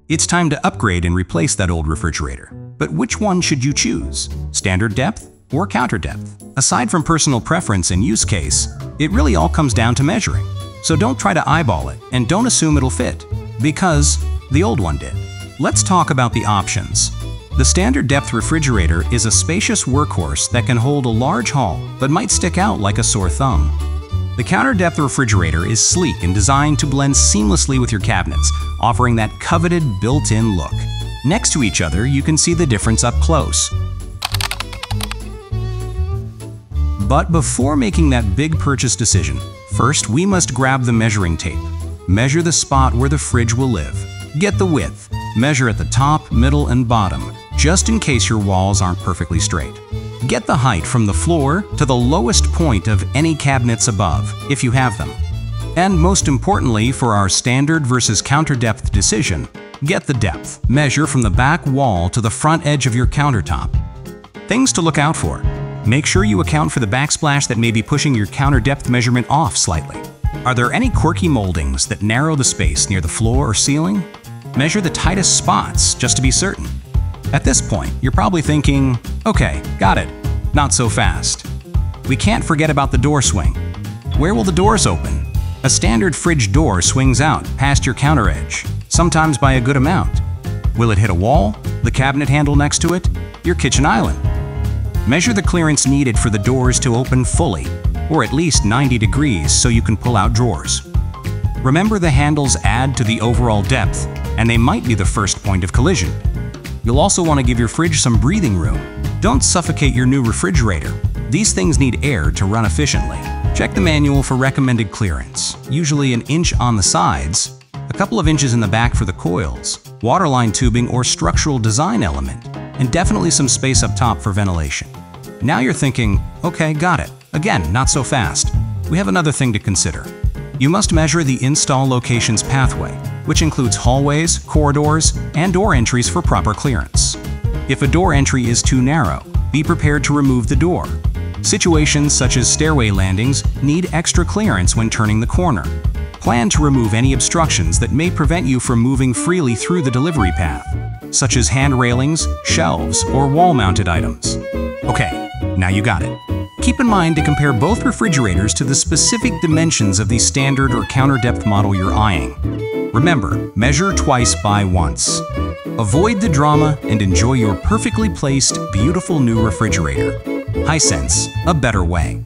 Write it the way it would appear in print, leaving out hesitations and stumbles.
It's time to upgrade and replace that old refrigerator. But which one should you choose? Standard depth or counter depth? Aside from personal preference and use case, it really all comes down to measuring. So don't try to eyeball it and don't assume it'll fit, because the old one did. Let's talk about the options. The standard depth refrigerator is a spacious workhorse that can hold a large haul but might stick out like a sore thumb. The counter depth refrigerator is sleek and designed to blend seamlessly with your cabinets, offering that coveted built-in look. Next to each other, you can see the difference up close. But before making that big purchase decision, first we must grab the measuring tape. Measure the spot where the fridge will live. Get the width. Measure at the top, middle, and bottom, just in case your walls aren't perfectly straight. Get the height from the floor to the lowest point of any cabinets above, if you have them. And most importantly, for our standard versus counter depth decision, get the depth. Measure from the back wall to the front edge of your countertop. Things to look out for. Make sure you account for the backsplash that may be pushing your counter depth measurement off slightly. Are there any quirky moldings that narrow the space near the floor or ceiling? Measure the tightest spots just to be certain. At this point, you're probably thinking, okay, got it. Not so fast. We can't forget about the door swing. Where will the doors open? A standard fridge door swings out past your counter edge, sometimes by a good amount. Will it hit a wall, the cabinet handle next to it, your kitchen island? Measure the clearance needed for the doors to open fully, or at least 90 degrees so you can pull out drawers. Remember, the handles add to the overall depth, and they might be the first point of collision. You'll also want to give your fridge some breathing room. Don't suffocate your new refrigerator. These things need air to run efficiently. Check the manual for recommended clearance, usually an inch on the sides, a couple of inches in the back for the coils, waterline tubing or structural design element, and definitely some space up top for ventilation. Now you're thinking, okay, got it. Again, not so fast. We have another thing to consider. You must measure the install location's pathway, which includes hallways, corridors, and door entries for proper clearance. If a door entry is too narrow, be prepared to remove the door. Situations such as stairway landings need extra clearance when turning the corner. Plan to remove any obstructions that may prevent you from moving freely through the delivery path, such as hand railings, shelves, or wall-mounted items. Okay, now you got it. Keep in mind to compare both refrigerators to the specific dimensions of the standard or counter depth model you're eyeing. Remember, measure twice, buy once. Avoid the drama and enjoy your perfectly placed, beautiful new refrigerator. Hisense, a better way.